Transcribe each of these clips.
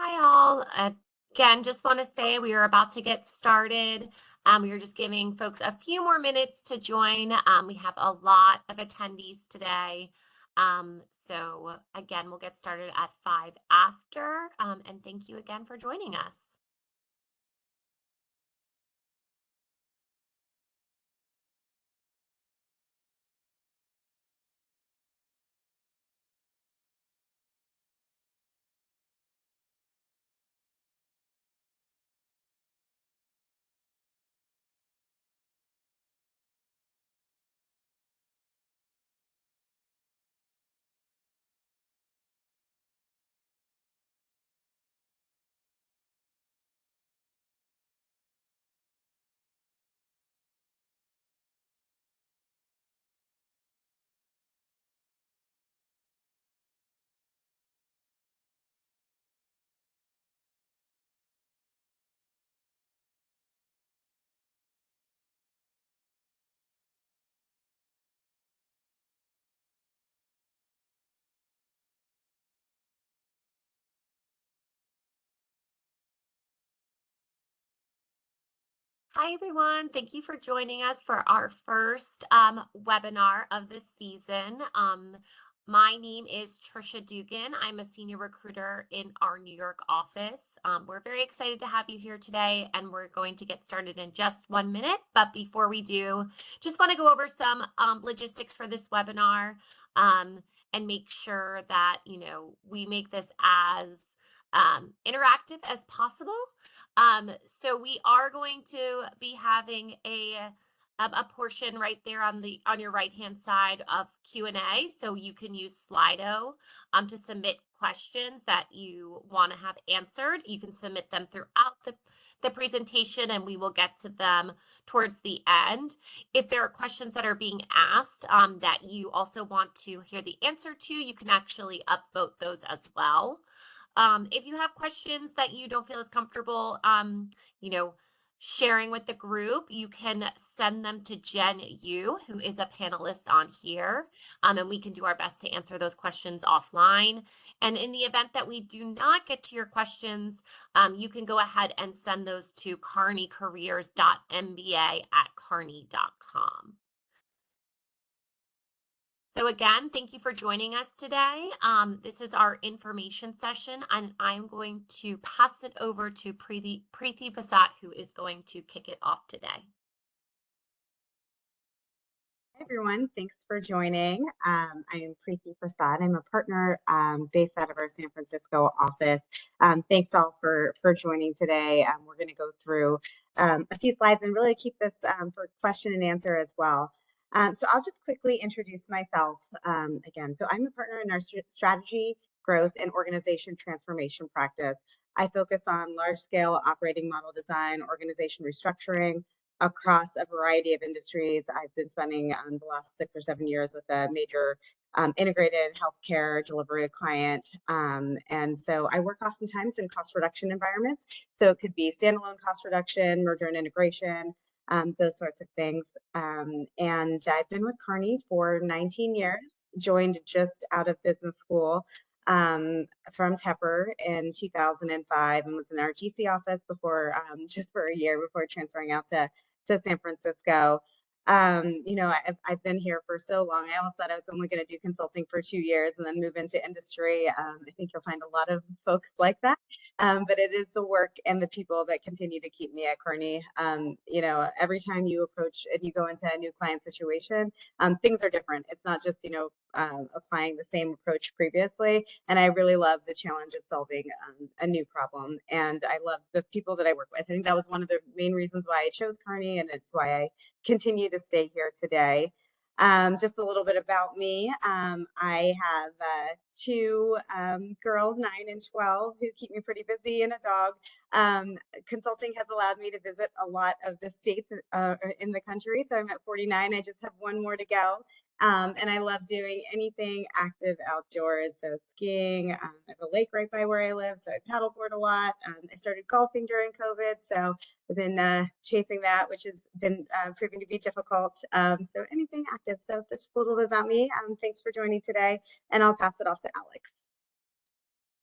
Hi, all. Again, just want to say we are about to get started. We are just giving folks a few more minutes to join. We have a lot of attendees today. So again, we'll get started at 5 after. And thank you again for joining us. Hi, everyone. Thank you for joining us for our first webinar of the season. My name is Trisha Dugan. I'm a senior recruiter in our New York office. We're very excited to have you here today, and we're going to get started in just 1 minute. But before we do, just want to go over some logistics for this webinar and make sure that, we make this as interactive as possible. So we are going to be having a portion right there on your right hand side of Q&A, so you can use Slido to submit questions that you want to have answered. You can submit them throughout the presentation, and we will get to them towards the end. If there are questions that are being asked that you also want to hear the answer to, you can actually upvote those as well. If you have questions that you don't feel as comfortable, sharing with the group, you can send them to Jen Yu, who is a panelist on here, and we can do our best to answer those questions offline. And in the event that we do not get to your questions, you can go ahead and send those to kearneycareers.mba@kearney.com. So again, thank you for joining us today. This is our information session, and I'm going to pass it over to Preeti Pasat, who is going to kick it off today. Hi, everyone. Thanks for joining. I am Preeti Prasad. I'm a partner based out of our San Francisco office. Thanks all for joining today. We're going to go through a few slides and really keep this for question and answer as well. So I'll just quickly introduce myself again. So I'm a partner in our strategy, growth, and organization transformation practice. I focus on large-scale operating model design, organization restructuring, across a variety of industries. I've been spending the last 6 or 7 years with a major integrated healthcare delivery client. And so I work oftentimes in cost reduction environments. So it could be standalone cost reduction, merger and integration, those sorts of things. And I've been with Kearney for 19 years, joined just out of business school from Tepper in 2005, and was in our DC office before, just for a year before transferring out to San Francisco. I've been here for so long. I almost thought I was only going to do consulting for 2 years and then move into industry. I think you'll find a lot of folks like that. But it is the work and the people that continue to keep me at Kearney. Every time you approach and you go into a new client situation, things are different. It's not just, applying the same approach previously. And I really love the challenge of solving a new problem. And I love the people that I work with. I think that was one of the main reasons why I chose Kearney, and it's why I continue to stay here today. Just a little bit about me. I have 2 girls, 9 and 12, who keep me pretty busy, and a dog. Consulting has allowed me to visit a lot of the states in the country. So I'm at 49. I just have 1 more to go. And I love doing anything active outdoors. So skiing, I have a lake right by where I live, so I paddleboard a lot. I started golfing during COVID, so I've been chasing that, which has been proving to be difficult. So anything active. So this is a little bit about me. Thanks for joining today, and I'll pass it off to Alex.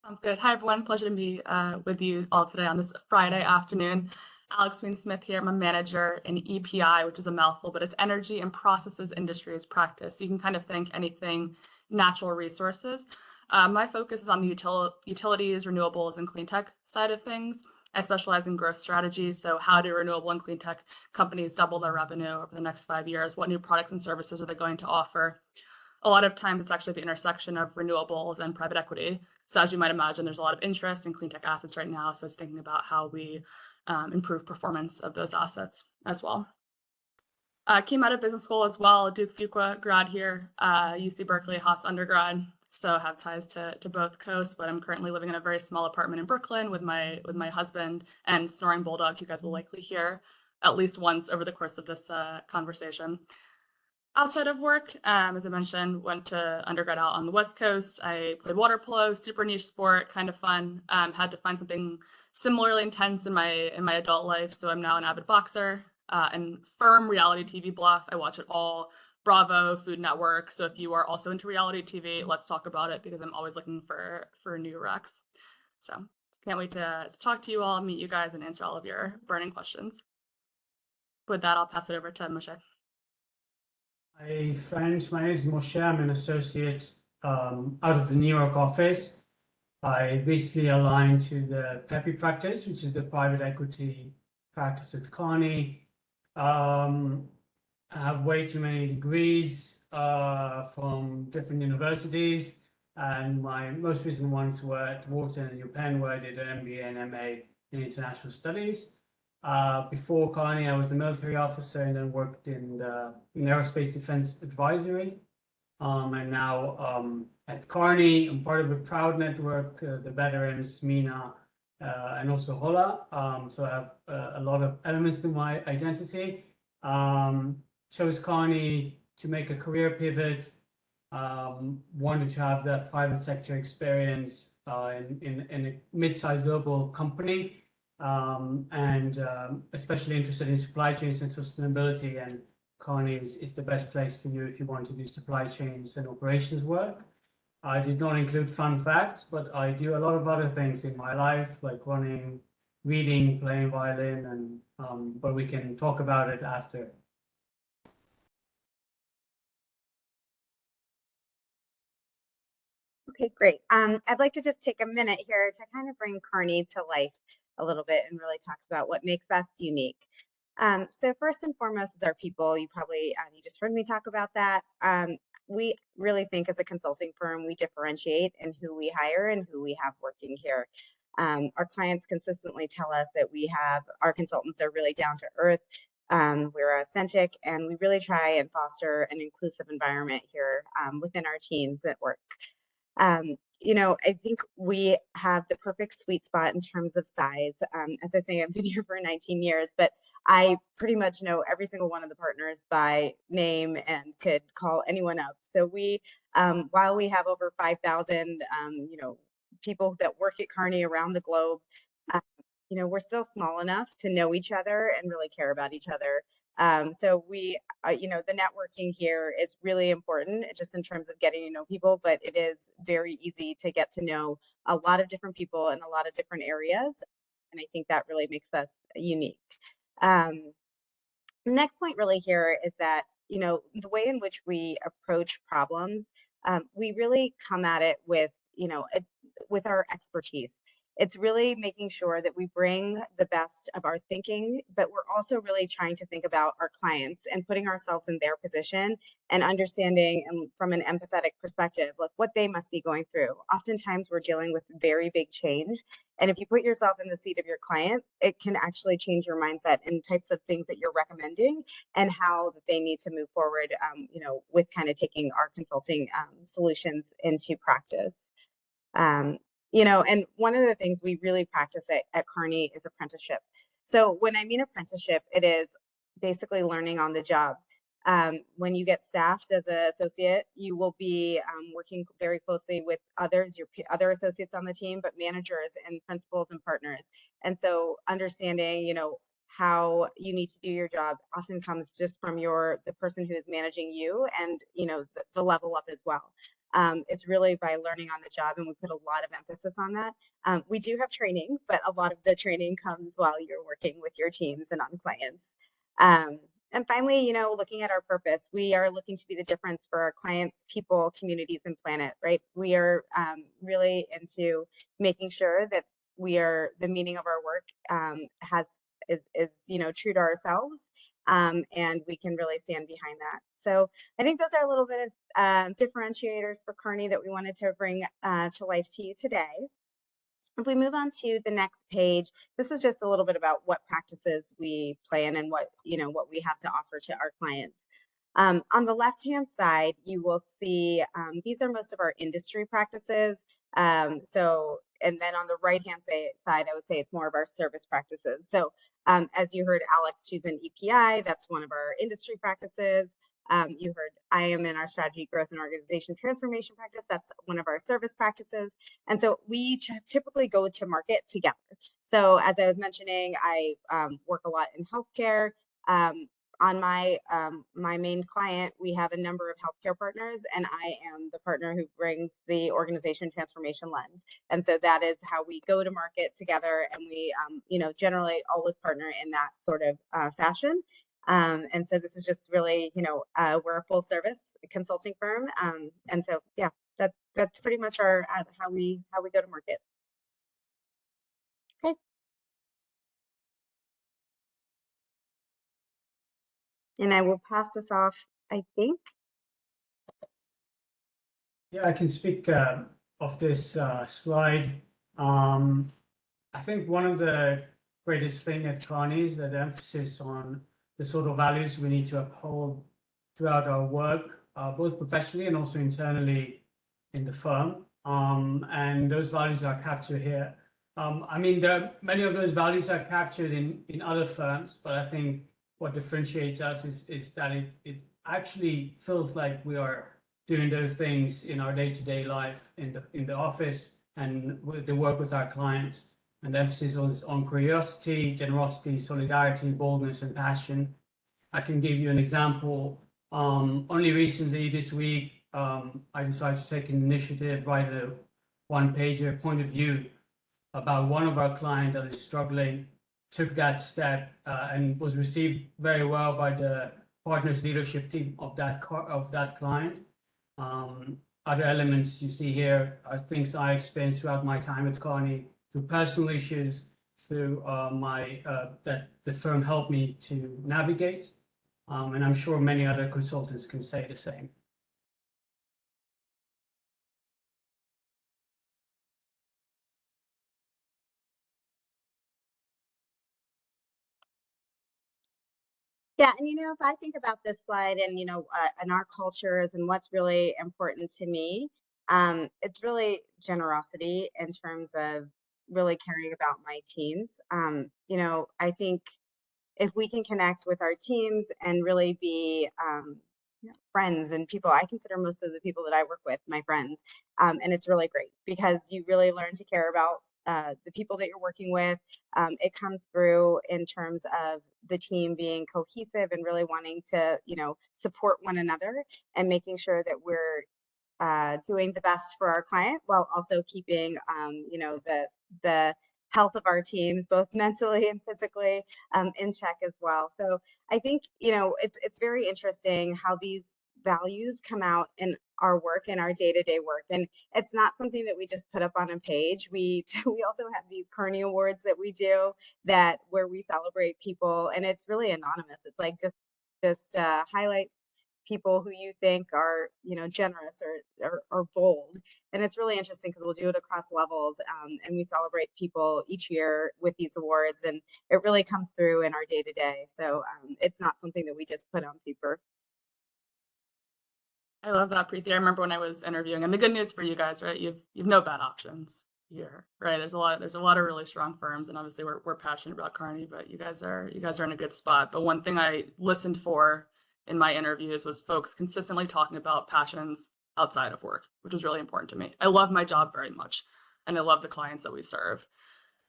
Sounds good. Hi, everyone. Pleasure to be with you all today on this Friday afternoon. Alex Mean Smith here. I'm a manager in EPI, which is a mouthful, but it's Energy and Processes Industries Practice. So you can kind of think anything natural resources. My focus is on the utilities, renewables, and clean tech side of things. I specialize in growth strategies. So how do renewable and clean tech companies double their revenue over the next 5 years? What new products and services are they going to offer? A lot of times it's actually the intersection of renewables and private equity. So as you might imagine, there's a lot of interest in clean tech assets right now. So it's thinking about how we improve performance of those assets as well. Came out of business school as well, Duke Fuqua grad here, UC Berkeley, Haas undergrad. So have ties to both coasts, but I'm currently living in a very small apartment in Brooklyn with my husband and snoring bulldog. You guys will likely hear at least once over the course of this conversation. Outside of work, as I mentioned, went to undergrad out on the West Coast. I played water polo, super niche sport, kind of fun. Had to find something similarly intense in my adult life, so I'm now an avid boxer and firm reality TV bluff. I watch it all. Bravo, Food Network. So if you are also into reality TV, let's talk about it because I'm always looking for new recs. So can't wait to talk to you all, meet you guys, and answer all of your burning questions. With that, I'll pass it over to Moshe. Hi friends, my name is Moshe. I'm an associate out of the New York office. I recently aligned to the PEPI practice, which is the private equity practice at Kearney. I have way too many degrees from different universities, and my most recent ones were at Wharton and UPenn, where I did an MBA and MA in international studies. Before Kearney, I was a military officer and then worked in aerospace defense advisory. And now at Kearney, I'm part of a proud network, the veterans, MENA, and also HOLA. So I have a lot of elements to my identity. Chose Kearney to make a career pivot. Wanted to have that private sector experience in a mid-sized global company. Especially interested in supply chains and sustainability, and Kearney is the best place for you if you want to do supply chains and operations work. I did not include fun facts, but I do a lot of other things in my life, like running, reading, playing violin, and but we can talk about it after. Okay, great. I'd like to just take a minute here to kind of bring Kearney to life a little bit and really talks about what makes us unique. So first and foremost is our people. You just heard me talk about that. We really think as a consulting firm, we differentiate in who we hire and who we have working here. Our clients consistently tell us that our consultants are really down to earth. We're authentic, and we really try and foster an inclusive environment here within our teams at work. I think we have the perfect sweet spot in terms of size. As I say, I've been here for 19 years, but I pretty much know every single one of the partners by name and could call anyone up. So while we have over 5,000, people that work at Kearney around the globe, we're still small enough to know each other and really care about each other. So the networking here is really important just in terms of getting to know people, but it is very easy to get to know a lot of different people in a lot of different areas. And I think that really makes us unique. The next point really here is that, the way in which we approach problems, we really come at it with our expertise. It's really making sure that we bring the best of our thinking, but we're also really trying to think about our clients and putting ourselves in their position and understanding from an empathetic perspective, like what they must be going through. Oftentimes we're dealing with very big change. And if you put yourself in the seat of your client, it can actually change your mindset and types of things that you're recommending and how that they need to move forward, with kind of taking our consulting solutions into practice. And one of the things we really practice at Kearney is apprenticeship. So when I mean apprenticeship, it is basically learning on the job. When you get staffed as an associate, you will be working very closely with your other associates on the team, but managers and principals and partners. And so understanding, how you need to do your job often comes just from the person who is managing you and, the level up as well. It's really by learning on the job, and we put a lot of emphasis on that. We do have training, but a lot of the training comes while you're working with your teams and on clients. And finally, looking at our purpose, we are looking to be the difference for our clients, people, communities, and planet, right? We are really into making sure that the meaning of our work is true to ourselves, and we can really stand behind that. So I think those are a little bit of differentiators for Kearney that we wanted to bring to life to you today. If we move on to the next page, this is just a little bit about what practices we play in and what we have to offer to our clients. On the left-hand side, you will see these are most of our industry practices. And then on the right-hand side, I would say it's more of our service practices. So as you heard Alex, she's in EPI. That's one of our industry practices. You heard I am in our strategy, growth, and organization transformation practice. That's one of our service practices. And so we typically go to market together. So as I was mentioning, I work a lot in healthcare. On my main client, we have a number of healthcare partners, and I am the partner who brings the organization transformation lens. And so that is how we go to market together, and we generally always partner in that sort of fashion. And so this is just really, we're a full service consulting firm. And so, yeah, that's pretty much our how we go to market. Okay. And I will pass this off, I think. Yeah, I can speak of this slide. I think one of the greatest thing at Kearney is that emphasis on the sort of values we need to uphold throughout our work, both professionally and also internally in the firm. And those values are captured here. I mean, many of those values are captured in other firms, but I think what differentiates us is that it actually feels like we are doing those things in our day-to-day life in the office and with the work with our clients. And the emphasis on curiosity, generosity, solidarity, boldness, and passion. I can give you an example. Only recently this week, I decided to take an initiative, write a one-pager point of view about one of our clients that is struggling, took that step and was received very well by the partners leadership team of that client. Other elements you see here are things I experienced throughout my time at Kearney, through personal issues, through that the firm helped me to navigate. And I'm sure many other consultants can say the same. Yeah, and if I think about this slide and and our cultures and what's really important to me, it's really generosity in terms of really caring about my teams. I think if we can connect with our teams and really be friends and people, I consider most of the people that I work with my friends, and it's really great because you really learn to care about the people that you're working with. It comes through in terms of the team being cohesive and really wanting to support one another and making sure that we're doing the best for our client while also keeping the health of our teams, both mentally and physically, in check as well. So I think it's very interesting how these values come out in our work and our day-to-day work, and it's not something that we just put up on a page. We also have these Kearney Awards that we do where we celebrate people, and it's really anonymous. It's like just highlight people who you think are generous or bold, and it's really interesting because we'll do it across levels, and we celebrate people each year with these awards, and it really comes through in our day-to-day. So it's not something that we just put on paper. I love that, Preeti. I remember when I was interviewing, and the good news for you guys, right? You've no bad options here, right? There's a lot of really strong firms, and obviously we're passionate about Kearney, but you guys are in a good spot. But one thing I listened for in my interviews was folks consistently talking about passions outside of work, which was really important to me. I love my job very much, and I love the clients that we serve.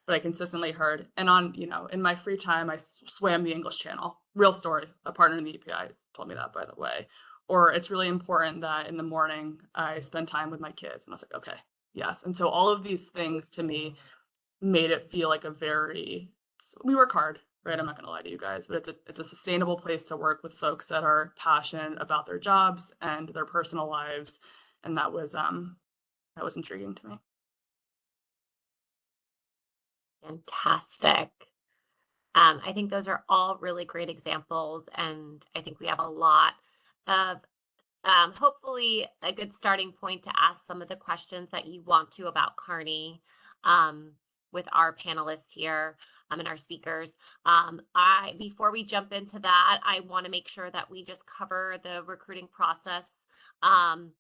But I consistently heard, and in my free time, I swam the English Channel. Real story. A partner in the EPI told me that, by the way. or it's really important that in the morning I spend time with my kids. And I was like, okay, yes. And so all of these things to me made it feel like we work hard, right? I'm not going to lie to you guys, but it's a sustainable place to work with folks that are passionate about their jobs and their personal lives. And that was intriguing to me. Fantastic. I think those are all really great examples, and I think we have a lot of hopefully a good starting point to ask some of the questions that you want to about Kearney um, with our panelists here and our speakers. Before we jump into that, I want to make sure that we just cover the recruiting process um,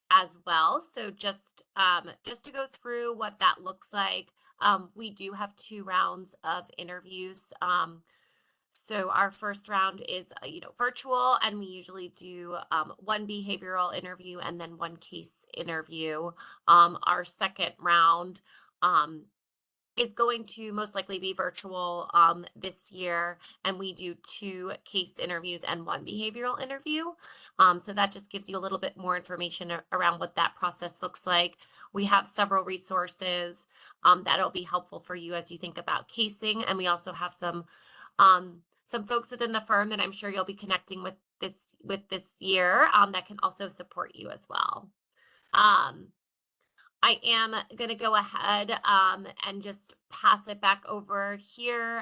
as well. So just to go through what that looks like, we do have 2 rounds of interviews. So our first round is, virtual, and we usually do 1 behavioral interview and then 1 case interview. Our second round is going to most likely be virtual this year, and we do 2 case interviews and 1 behavioral interview. So that just gives you a little bit more information around what that process looks like. We have several resources that'll be helpful for you as you think about casing, and we also have some folks within the firm that I'm sure you'll be connecting with this year that can also support you as well. I am going to go ahead and just pass it back over here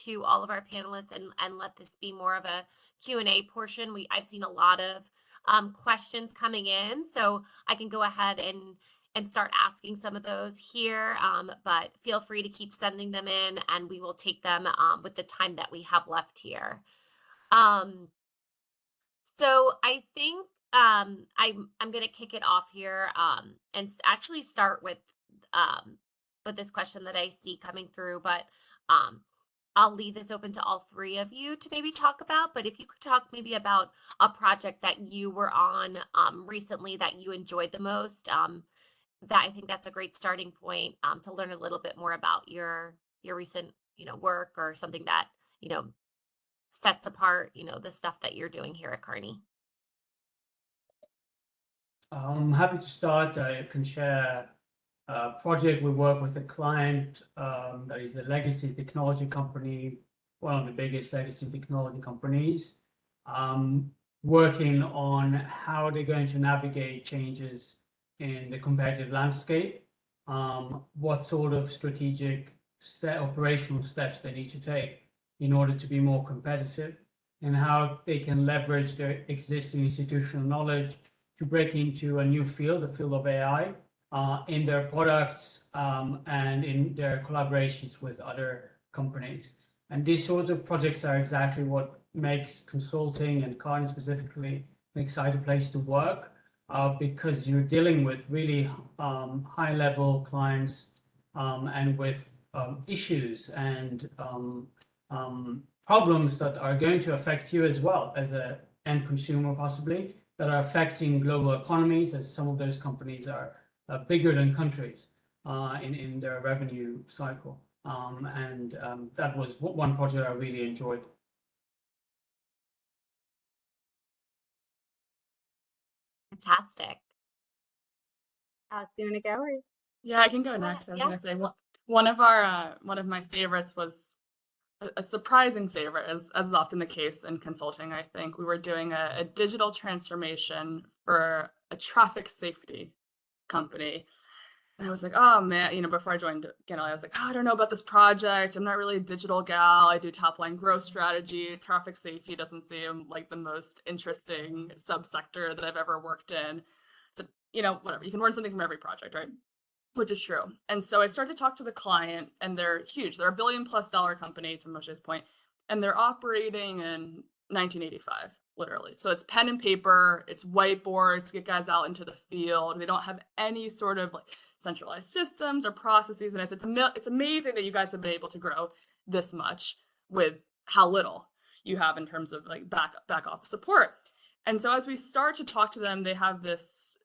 to all of our panelists and let this be more of a Q&A portion. I've seen a lot of questions coming in, so I can go ahead and start asking some of those here, but feel free to keep sending them in, and we will take them with the time that we have left here. So I think I'm going to kick it off here and actually start with this question that I see coming through, but I'll leave this open to all 3 of you to maybe talk about. But if you could talk maybe about a project that you were on recently that you enjoyed the most, that I think that's a great starting point to learn a little bit more about your recent work, or something that sets apart the stuff that you're doing here at Kearney. I'm happy to start. I can share a project. We work with a client that is a legacy technology company, one of the biggest legacy technology companies, working on how they're going to navigate changes in the competitive landscape, what sort of strategic operational steps they need to take in order to be more competitive, and how they can leverage their existing institutional knowledge to break into a new field, the field of AI, in their products and in their collaborations with other companies. And these sorts of projects are exactly what makes consulting, and Kearney specifically, an exciting place to work, because you're dealing with really high-level clients and with issues and problems that are going to affect you as well as an end consumer, possibly, that are affecting global economies, as some of those companies are bigger than countries in their revenue cycle. That was one project I really enjoyed. Fantastic. Alex, do you want to go? Or... Yeah, I can go next. I was Yeah. going to say one of my favorites was a surprising favorite, as is often the case in consulting. I think we were doing a digital transformation for a traffic safety company. And I was like, oh man, before I joined Kearney, I was like, I don't know about this project. I'm not really a digital gal. I do top line growth strategy. Traffic safety doesn't seem like the most interesting subsector that I've ever worked in. So, whatever, you can learn something from every project, right? Which is true. And so I started to talk to the client, and they're huge. They're $1 billion+ company, to Moshe's point, and they're operating in 1985, literally. So it's pen and paper, it's whiteboards to get guys out into the field. They don't have any sort of centralized systems or processes. And I said, it's amazing that you guys have been able to grow this much with how little you have in terms of back office support. And so as we start to talk to them, they have this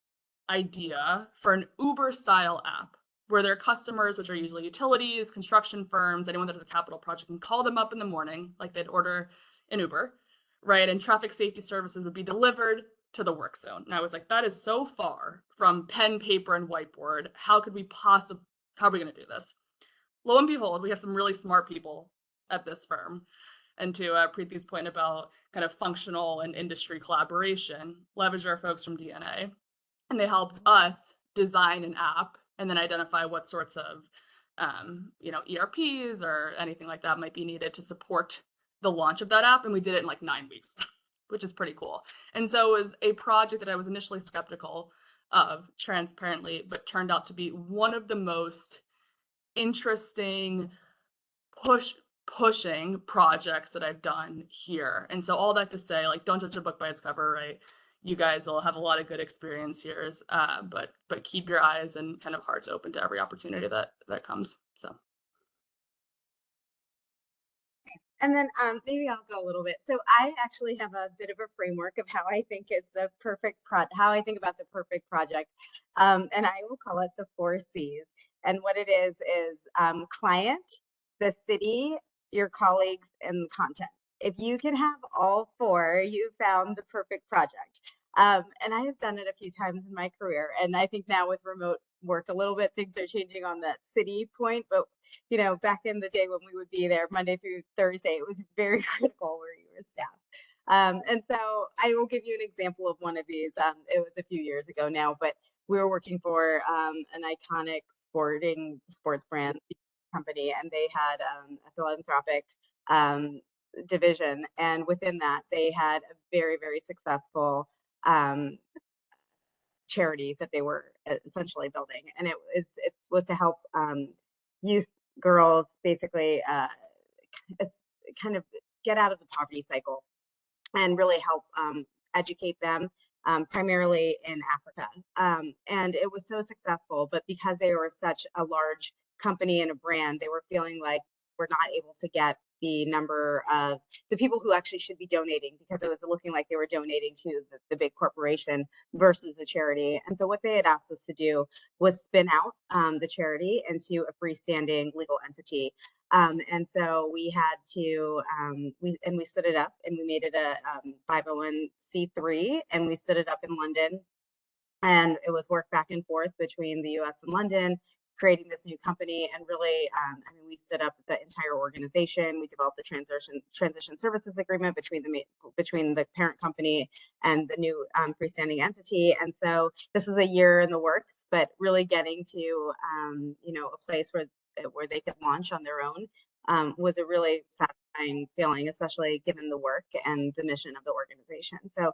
idea for an Uber style app where their customers, which are usually utilities, construction firms, anyone that has a capital project, can call them up in the morning, like they'd order an Uber, right? And traffic safety services would be delivered to the work zone. And I was like, that is so far from pen, paper, and whiteboard. How are we going to do this? Lo and behold, we have some really smart people at this firm. And to Preeti's point about kind of functional and industry collaboration, leverage our folks from DNA. And they helped us design an app and then identify what sorts of ERPs or anything like that might be needed to support the launch of that app. And we did it in like 9 weeks, which is pretty cool. And so it was a project that I was initially skeptical of, transparently, but turned out to be one of the most interesting pushing projects that I've done here. And so all that to say, like, don't judge a book by its cover, right? You guys will have a lot of good experience here, but keep your eyes and kind of hearts open to every opportunity that comes. So. And then maybe I'll go a little bit. So I actually have a bit of a framework of how I think is the perfect how I think about the perfect project. And I will call it the 4 C's. And what it is client, the city, your colleagues, and content. If you can have all 4, you found the perfect project. And I have done it a few times in my career. And I think now with remote work a little bit, things are changing on that city point. But back in the day when we would be there Monday through Thursday, it was very critical where you were staffed. And so I will give you an example of one of these. It was a few years ago now, but we were working for an iconic sports brand company, and they had a philanthropic division. And within that, they had a very, very successful charity that they were essentially building. And it was to help youth girls basically kind of get out of the poverty cycle and really help educate them, primarily in Africa. And it was so successful, but because they were such a large company and a brand, they were feeling like we're not able to get the number of the people who actually should be donating, because it was looking like they were donating to the big corporation versus the charity. And so what they had asked us to do was spin out the charity into a freestanding legal entity. And so we had to, we stood it up, and we made it a 501c3, and we stood it up in London. And it was work back and forth between the US and London, creating this new company. And really, we stood up the entire organization. We developed the transition services agreement between the parent company and the new freestanding entity. And so this is a year in the works, but really getting to a place where they could launch on their own was a really satisfying feeling, especially given the work and the mission of the organization. So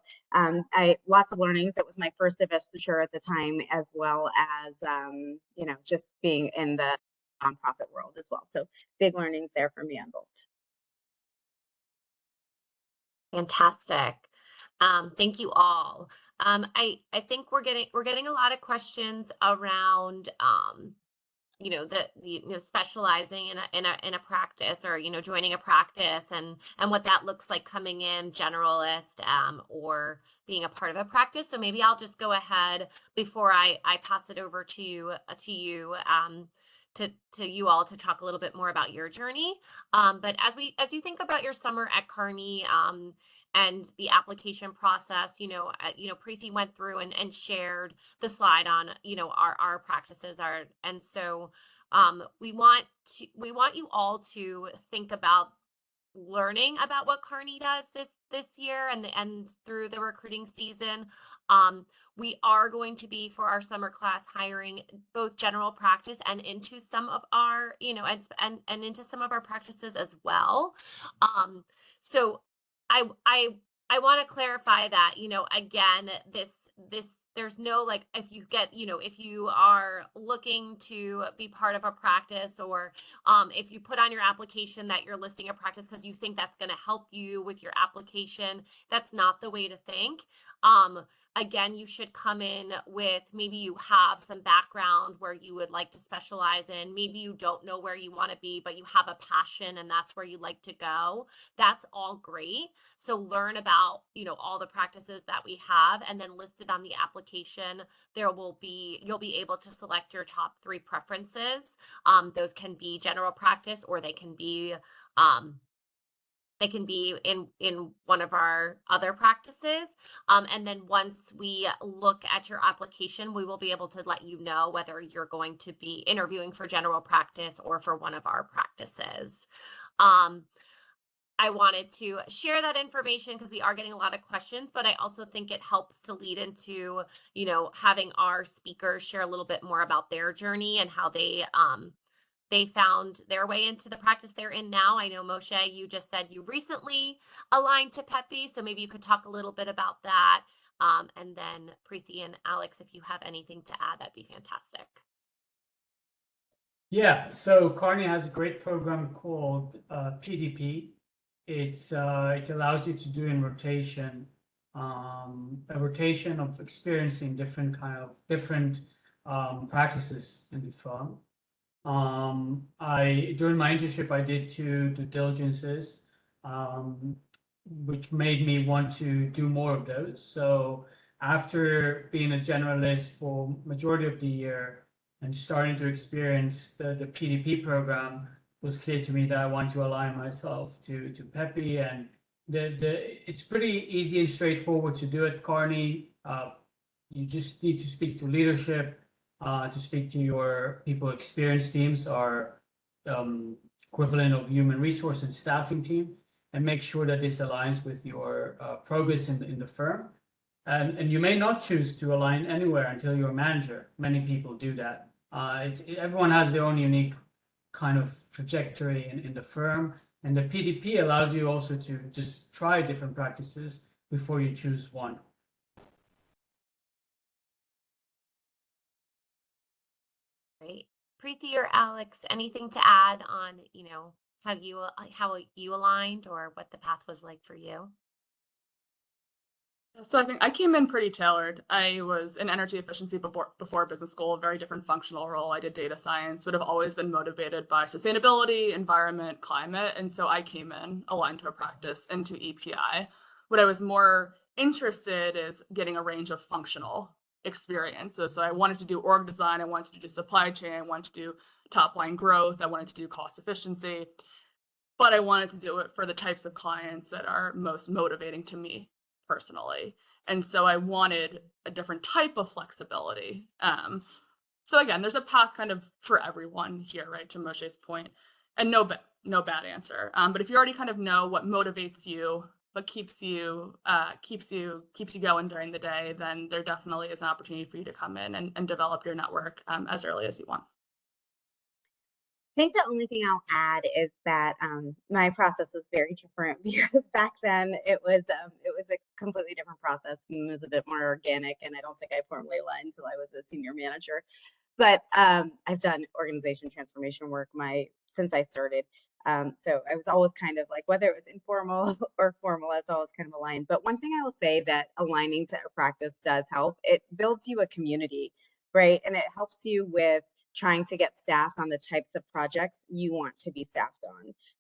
lots of learnings. It was my first investiture at the time, as well as just being in the nonprofit world as well. So big learnings there for me on both. Fantastic. Thank you all. I think we're getting a lot of questions around specializing in a practice, or joining a practice, and what that looks like coming in generalist, or being a part of a practice. So maybe I'll just go ahead before I pass it over to you to you all to talk a little bit more about your journey. But as you think about your summer at Kearney, and the application process, Preeti went through and shared the slide on, our practices are. And so we want you all to think about learning about what Kearney does this year and through the recruiting season. We are going to be, for our summer class, hiring both general practice and into some of our, and into some of our practices as well. So I want to clarify that, again, this there's no, like, if you are looking to be part of a practice, or if you put on your application that you're listing a practice because you think that's going to help you with your application, that's not the way to think. Again, you should come in with, maybe you have some background where you would like to specialize in, maybe you don't know where you want to be, but you have a passion and that's where you like to go. That's all great. So learn about, all the practices that we have, and then listed on the application, you'll be able to select your top 3 preferences. Those can be general practice, or they can be they can be in one of our other practices. And then once we look at your application, we will be able to let you know whether you're going to be interviewing for general practice or for one of our practices. I wanted to share that information because we are getting a lot of questions, but I also think it helps to lead into, having our speakers share a little bit more about their journey and how they found their way into the practice they're in now. I know, Moshe, you just said you recently aligned to Peppy, so maybe you could talk a little bit about that. And then Preeti and Alex, if you have anything to add, that'd be fantastic. Yeah, so Kearney has a great program called PDP. It allows you to do in rotation, a rotation of experiencing different practices in the firm. During my internship, I did 2 due diligences, which made me want to do more of those. So after being a generalist for majority of the year and starting to experience the PDP program, it was clear to me that I want to align myself to Peppy, and it's pretty easy and straightforward to do at Kearney. You just need to speak to leadership, to speak to your people experience teams, our equivalent of human resource and staffing team, and make sure that this aligns with your progress in the firm. And you may not choose to align anywhere until you're a manager. Many people do that. Everyone has their own unique kind of trajectory in the firm, and the PDP allows you also to just try different practices before you choose one. Great. Preeti or Alex, anything to add on, how you aligned or what the path was like for you? So I think I came in pretty tailored. I was in energy efficiency before business school, a very different functional role. I did data science, but have always been motivated by sustainability, environment, climate. And so I came in aligned to a practice into EPI. What I was more interested is getting a range of functional experience. So I wanted to do org design, I wanted to do supply chain, I wanted to do top line growth, I wanted to do cost efficiency, but I wanted to do it for the types of clients that are most motivating to me personally. And so I wanted a different type of flexibility. So again, there's a path kind of for everyone here, right? To Moshe's point, and no bad answer. But if you already kind of know what motivates you, what keeps you going during the day, then there definitely is an opportunity for you to come in and develop your network as early as you want. I think the only thing I'll add is that my process was very different because back then it was a completely different process. It was a bit more organic, and I don't think I formally aligned until I was a senior manager. But I've done organization transformation work since I started. So I was always kind of like, whether it was informal or formal, it's always kind of aligned. But one thing I will say that aligning to a practice does help. It builds you a community, right? And it helps you with trying to get staffed on the types of projects you want to be staffed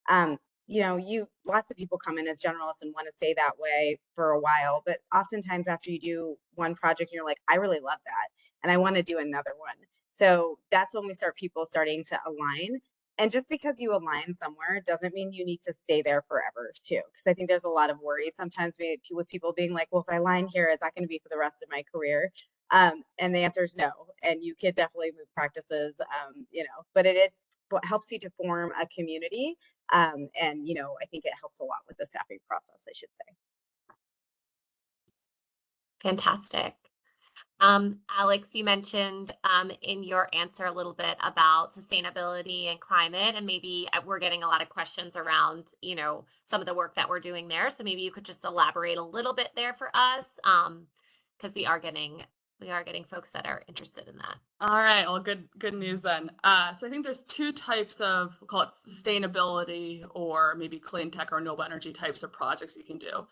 on. Lots of people come in as generalists and want to stay that way for a while, but oftentimes after you do one project, you're like, I really love that, and I want to do another one. So that's when we start people starting to align. And just because you align somewhere doesn't mean you need to stay there forever too. Because I think there's a lot of worry sometimes with people being like, well, if I align here, is that going to be for the rest of my career? And the answer is no. And you could definitely move practices, but it is what helps you to form a community. And, I think it helps a lot with the staffing process, I should say. Fantastic. Alex, you mentioned in your answer a little bit about sustainability and climate, and maybe we're getting a lot of questions around, some of the work that we're doing there. So maybe you could just elaborate a little bit there for us, because we are getting folks that are interested in that. All right, well, good news then. So I think there's 2 types of, we'll call it sustainability or maybe clean tech or renewable energy types of projects you can do.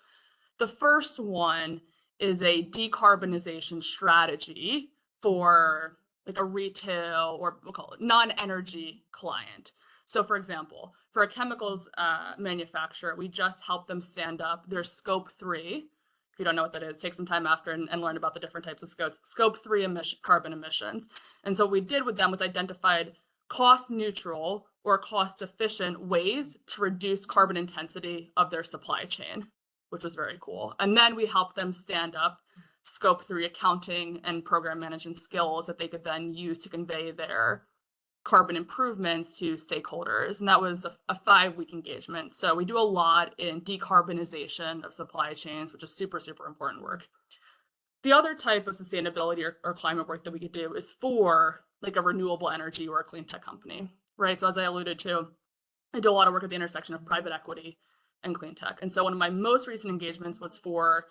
The first one is a decarbonization strategy for like a retail or we'll call it non-energy client. So for example, for a chemicals manufacturer, we just helped them stand up their scope 3. If you don't know what that is, take some time after and learn about the different types of scopes. Scope 3 carbon emissions. And so what we did with them was identified cost neutral or cost efficient ways to reduce carbon intensity of their supply chain, which was very cool. And then we helped them stand up scope 3 accounting and program management skills that they could then use to convey their carbon improvements to stakeholders. And that was a 5-week engagement. So we do a lot in decarbonization of supply chains, which is super, super important work. The other type of sustainability or climate work that we could do is for like a renewable energy or a clean tech company, right? So as I alluded to, I do a lot of work at the intersection of private equity and clean tech. And so one of my most recent engagements was for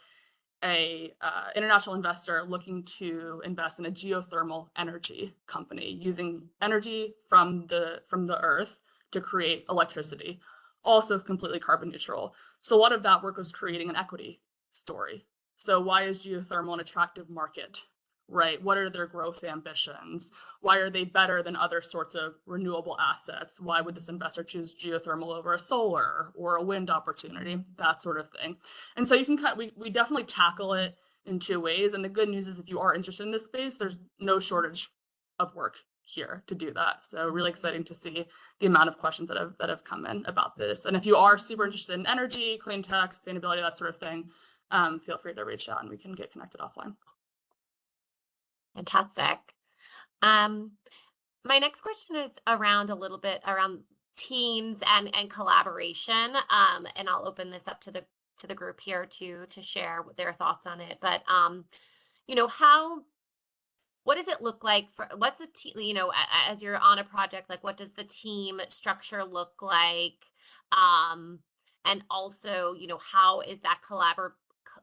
a international investor looking to invest in a geothermal energy company using energy from the earth to create electricity, also completely carbon neutral. So a lot of that work was creating an equity story. So why is geothermal an attractive market, right? What are their growth ambitions? Why are they better than other sorts of renewable assets? Why would this investor choose geothermal over a solar or a wind opportunity? That sort of thing. And so you can we definitely tackle it in 2 ways. And the good news is if you are interested in this space, there's no shortage of work here to do that. So really exciting to see the amount of questions that have come in about this. And if you are super interested in energy, clean tech, sustainability, that sort of thing, feel free to reach out and we can get connected offline. Fantastic. My next question is around a little bit around teams and collaboration. And I'll open this up to the group here to share their thoughts on it. But you know, what does it look like for what's the team, you know, as you're on a project, like what does the team structure look like? And also, you know, how is that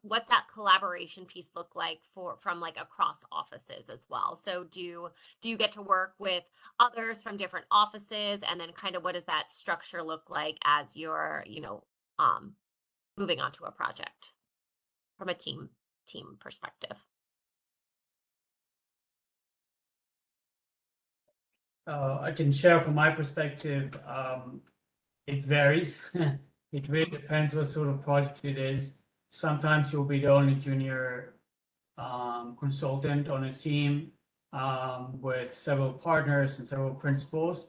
what's that collaboration piece look like from like across offices as well? So do you get to work with others from different offices, and then kind of what does that structure look like as you're, you know, moving on to a project from a team perspective? I can share from my perspective. It varies. It really depends what sort of project it is. Sometimes you'll be the only junior consultant on a team with several partners and several principals,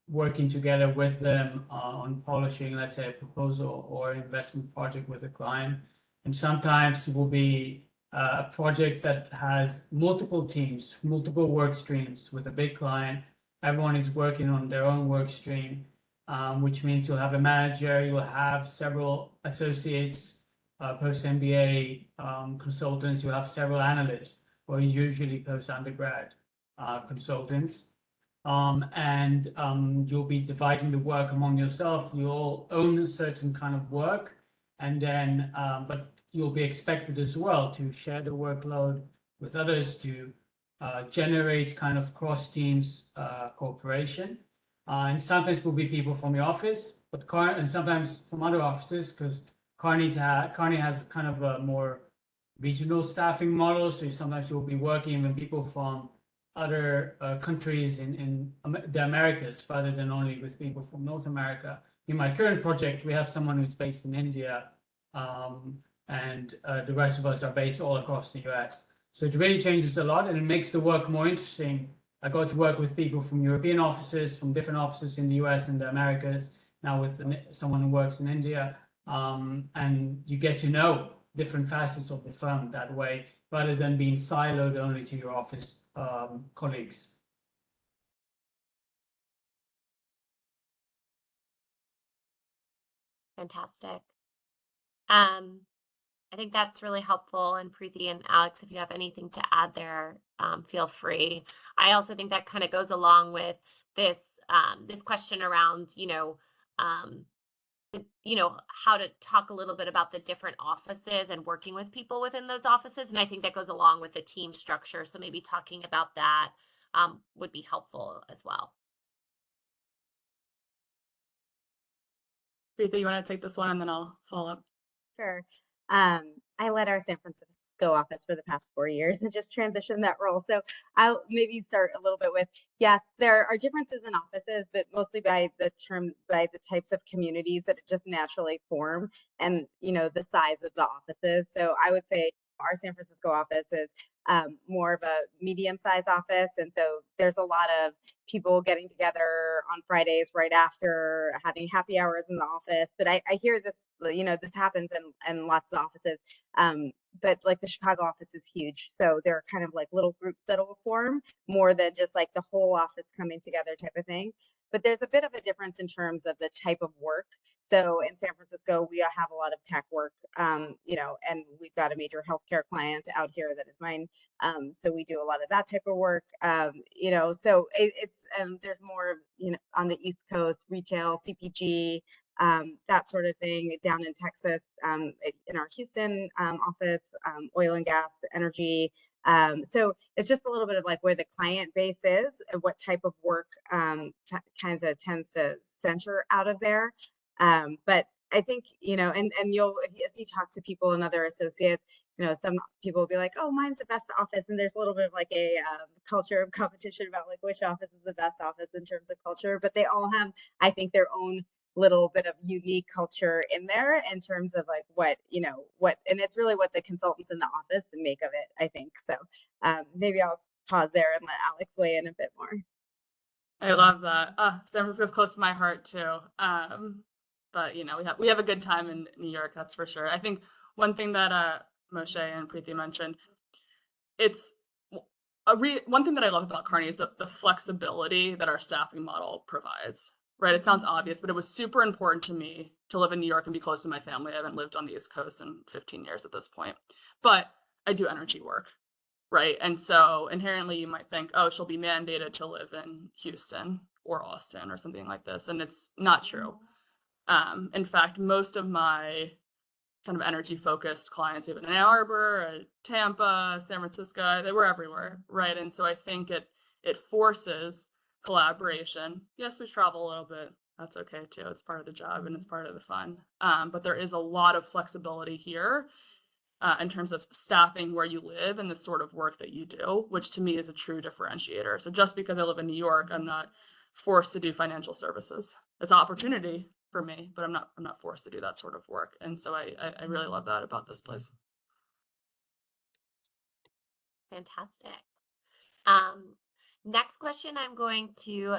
working together with them on polishing, let's say, a proposal or an investment project with a client. And sometimes it will be a project that has multiple teams, multiple work streams with a big client. Everyone is working on their own work stream, which means you'll have a manager, you'll have several associates, post-MBA consultants, you have several analysts, or usually post-undergrad consultants. And you'll be dividing the work among yourself. You all own a certain kind of work, and then, but you'll be expected as well to share the workload with others to generate kind of cross teams cooperation. And sometimes will be people from the office, but and sometimes from other offices, because Kearney has kind of a more regional staffing model. So sometimes you'll be working with people from other countries in the Americas rather than only with people from North America. In my current project, we have someone who's based in India, and the rest of us are based all across the US. So it really changes a lot, and it makes the work more interesting. I got to work with people from European offices, from different offices in the US and the Americas, now with someone who works in India, and you get to know different facets of the firm that way, rather than being siloed only to your office colleagues. Fantastic. I think that's really helpful. And Preeti and Alex, if you have anything to add there, feel free. I also think that kind of goes along with this this question around, you know, how to talk a little bit about the different offices and working with people within those offices. And I think that goes along with the team structure. So maybe talking about that would be helpful as well. Preeti, you want to take this one and then I'll follow up? Sure. I led our San Francisco office for the past 4 years and just transitioned that role. So I'll maybe start a little bit with, yes, there are differences in offices, but mostly by the types of communities that just naturally form, and, you know, the size of the offices. So I would say our San Francisco office is more of a medium-sized office. And so there's a lot of people getting together on Fridays right after having happy hours in the office. But I hear this, this happens in lots of offices. But like the Chicago office is huge. So there are kind of like little groups that will form more than just like the whole office coming together type of thing. But there's a bit of a difference in terms of the type of work. So in San Francisco, we have a lot of tech work, and we've got a major healthcare client out here that is mine. So we do a lot of that type of work. So it's there's more, on the East Coast, retail, CPG, that sort of thing. Down in Texas, in our Houston office, oil and gas, energy. So it's just a little bit of like where the client base is and what type of work kind of tends to center out of there. But I think, and you'll, as you talk to people and other associates, some people will be like, oh, mine's the best office. And there's a little bit of like a culture of competition about like which office is the best office in terms of culture, but they all have, I think, their own little bit of unique culture in there in terms of like what, and it's really what the consultants in the office make of it, I think. So maybe I'll pause there and let Alex weigh in a bit more. I love that. San Francisco's close to my heart too. But we have a good time in New York, that's for sure. I think one thing that Moshe and Preeti mentioned, it's one thing that I love about Kearney is the flexibility that our staffing model provides. Right? It sounds obvious, but it was super important to me to live in New York and be close to my family. I haven't lived on the East Coast in 15 years at this point, but I do energy work. Right. And so inherently you might think, oh, she'll be mandated to live in Houston or Austin or something like this. And it's not true. In fact, most of my kind of energy focused clients, we have in Ann Arbor, Tampa, San Francisco, they were everywhere. Right. And so I think it forces collaboration. Yes, we travel a little bit. That's okay too. It's part of the job and it's part of the fun. But there is a lot of flexibility here. In terms of staffing where you live and the sort of work that you do, which to me is a true differentiator. So just because I live in New York, I'm not forced to do financial services. It's an opportunity for me, but I'm not forced to do that sort of work. And so I really love that about this place. Fantastic. Next question I'm going to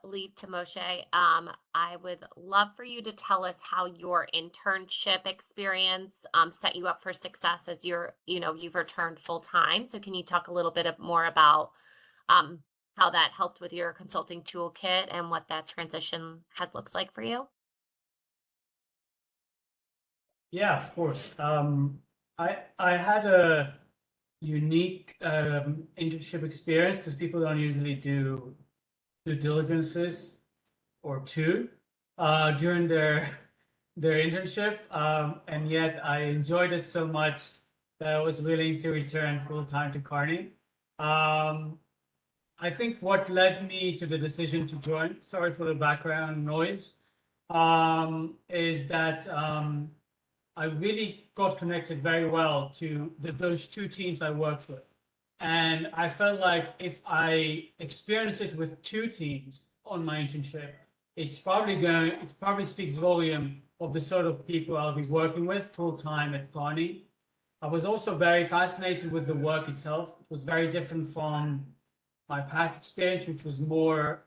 leave to Moshe. I would love for you to tell us how your internship experience set you up for success as you've returned full time. So can you talk a little bit more about how that helped with your consulting toolkit and what that transition has looked like for you? Yeah, of course. I had a unique internship experience because people don't usually do due diligences or two during their internship, and yet I enjoyed it so much that I was willing to return full time to Kearney. I think what led me to the decision to join, sorry for the background noise, is that I really got connected very well to those two teams I worked with. And I felt like if I experience it with two teams on my internship, it probably speaks volume of the sort of people I'll be working with full time at Kearney. I was also very fascinated with the work itself. It was very different from my past experience, which was more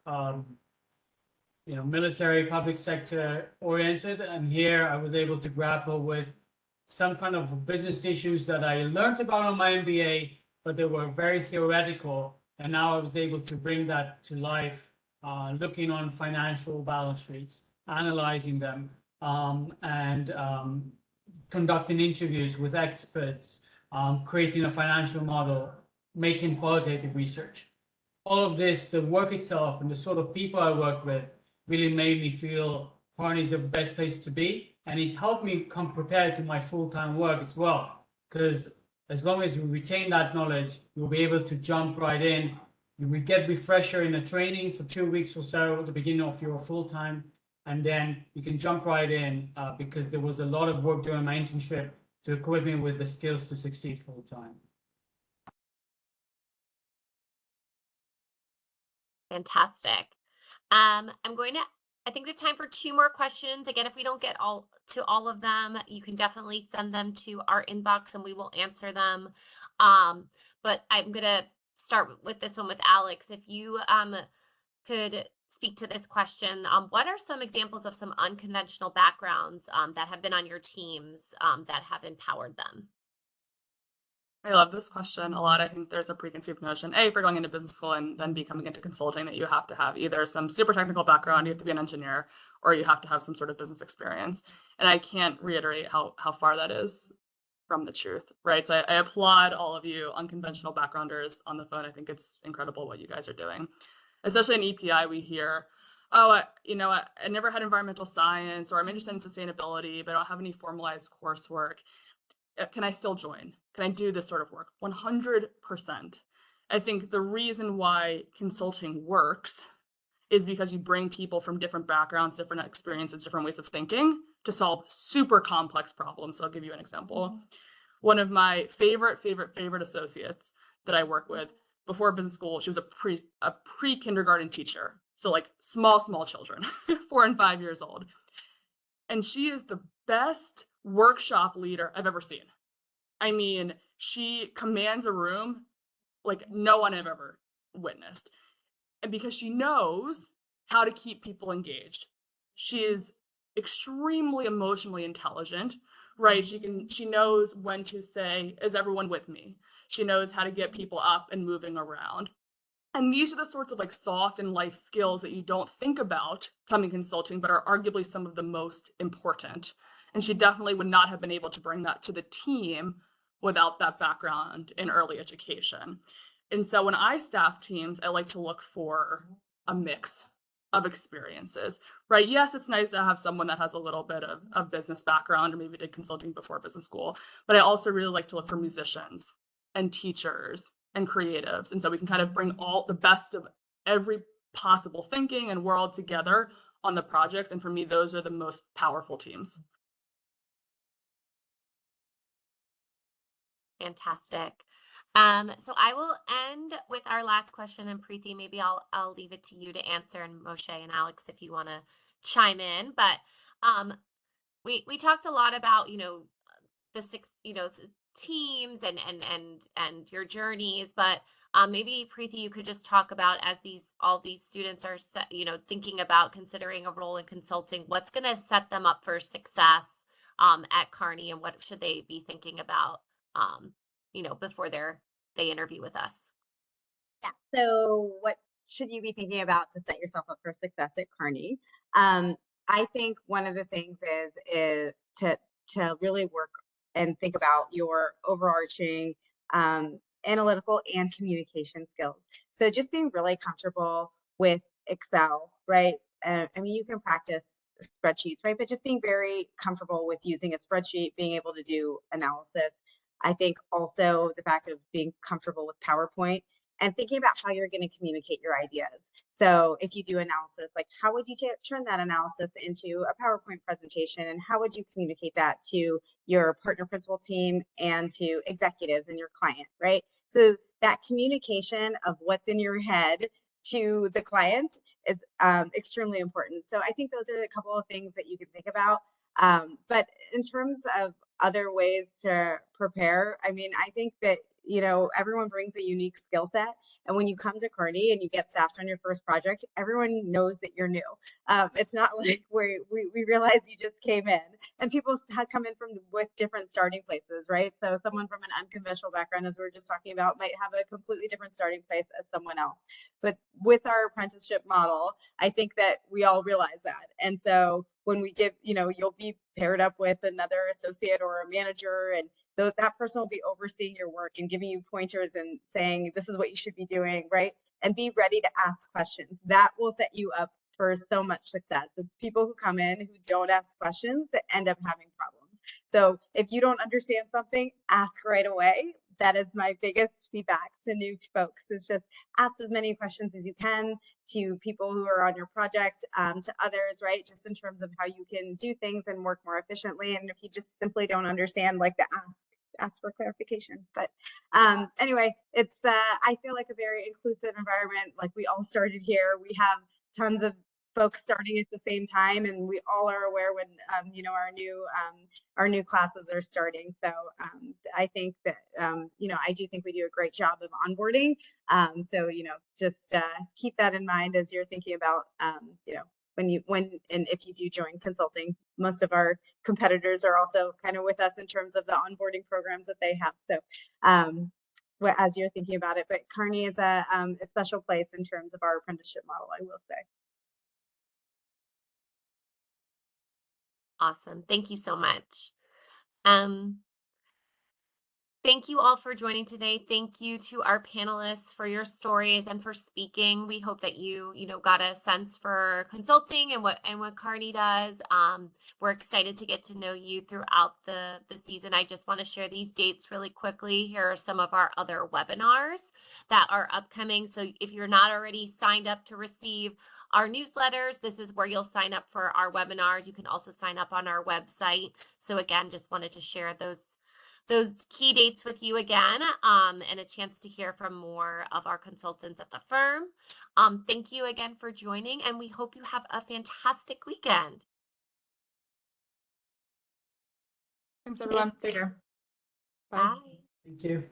military, public sector oriented. And here I was able to grapple with some kind of business issues that I learned about on my MBA, but they were very theoretical. And now I was able to bring that to life, looking on financial balance sheets, analyzing them, and conducting interviews with experts, creating a financial model, making qualitative research. All of this, the work itself and the sort of people I work with really made me feel Kearney is the best place to be. And it helped me come prepared to my full-time work as well. Because as long as you retain that knowledge, you'll be able to jump right in. You will get refresher in the training for 2 weeks or so at the beginning of your full-time. And then you can jump right in because there was a lot of work during my internship to equip me with the skills to succeed full-time. Fantastic. I think we have time for 2 more questions. Again, if we don't get all of them, you can definitely send them to our inbox and we will answer them. but I'm gonna start with this one with Alex. If you could speak to this question, what are some examples of some unconventional backgrounds that have been on your teams that have empowered them? I love this question a lot. I think there's a preconceived notion, for going into business school and then becoming into consulting, that you have to have either some super technical background, you have to be an engineer, or you have to have some sort of business experience. And I can't reiterate how far that is from the truth, right? So I applaud all of you unconventional backgrounders on the phone. I think it's incredible what you guys are doing. Especially in EPI, we hear, oh, I never had environmental science, or I'm interested in sustainability, but I don't have any formalized coursework. Can I still join? Can I do this sort of work? 100%. I think the reason why consulting works is because you bring people from different backgrounds, different experiences, different ways of thinking to solve super complex problems. So I'll give you an example. One of my favorite associates that I work with before business school, she was a pre-kindergarten teacher. So like small children, 4 and 5 years old. And she is the best workshop leader I've ever seen. I mean, she commands a room like no one I've ever witnessed. And because she knows how to keep people engaged. She is extremely emotionally intelligent, right? She knows when to say, is everyone with me? She knows how to get people up and moving around. And these are the sorts of like soft and life skills that you don't think about coming consulting, but are arguably some of the most important. And she definitely would not have been able to bring that to the team without that background in early education. And so when I staff teams, I like to look for a mix of experiences, right? Yes, it's nice to have someone that has a little bit of business background or maybe did consulting before business school, but I also really like to look for musicians and teachers and creatives. And so we can kind of bring all the best of every possible thinking and world together on the projects. And for me, those are the most powerful teams. Fantastic. So I will end with our last question, and Preeti, maybe I'll leave it to you to answer, and Moshe and Alex if you want to chime in. But we talked a lot about the six teams and your journeys, but maybe Preeti, you could just talk about, as all these students are thinking about considering a role in consulting, what's going to set them up for success at Kearney, and what should they be thinking about before they interview with us. Yeah. So what should you be thinking about to set yourself up for success at Kearney? I think one of the things is to really work and think about your overarching analytical and communication skills. So just being really comfortable with Excel, right? I mean, you can practice spreadsheets, right? But just being very comfortable with using a spreadsheet, being able to do analysis. I think also the fact of being comfortable with PowerPoint and thinking about how you're going to communicate your ideas. So if you do analysis, like how would you turn that analysis into a PowerPoint presentation, and how would you communicate that to your partner principal team and to executives and your client, right? So that communication of what's in your head to the client is extremely important. So I think those are a couple of things that you can think about. But in terms of other ways to prepare, I mean, I think that everyone brings a unique skill set. And when you come to Kearney and you get staffed on your first project, everyone knows that you're new. It's not like we realize you just came in, and people had come in with different starting places, right? So someone from an unconventional background, as we were just talking about, might have a completely different starting place as someone else. But with our apprenticeship model, I think that we all realize that. And so when we give, you'll be paired up with another associate or a manager, and so that person will be overseeing your work and giving you pointers and saying, this is what you should be doing, right? And be ready to ask questions. That will set you up for so much success. It's people who come in who don't ask questions that end up having problems. So if you don't understand something, ask right away. That is my biggest feedback to new folks, is just ask as many questions as you can to people who are on your project, to others, right? Just in terms of how you can do things and work more efficiently. And if you just simply don't understand, like, the ask for clarification. But anyway, it's I feel like a very inclusive environment. Like, we all started here. We have tons of folks starting at the same time, and we all are aware when our new classes are starting. So I think that I do think we do a great job of onboarding. So just keep that in mind as you're thinking about when and if you do join consulting. Most of our competitors are also kind of with us in terms of the onboarding programs that they have. So as you're thinking about it, but Kearney is a special place in terms of our apprenticeship model, I will say. Awesome. Thank you so much. Thank you all for joining today. Thank you to our panelists for your stories and for speaking. We hope that you got a sense for consulting and what Kearney does. We're excited to get to know you throughout the season. I just want to share these dates really quickly. Here are some of our other webinars that are upcoming. So if you're not already signed up to receive our newsletters, this is where you'll sign up for our webinars. You can also sign up on our website. So again, just wanted to share those key dates with you again, and a chance to hear from more of our consultants at the firm. Thank you again for joining, and we hope you have a fantastic weekend. Thanks, everyone. Take care. Bye. Bye. Thank you.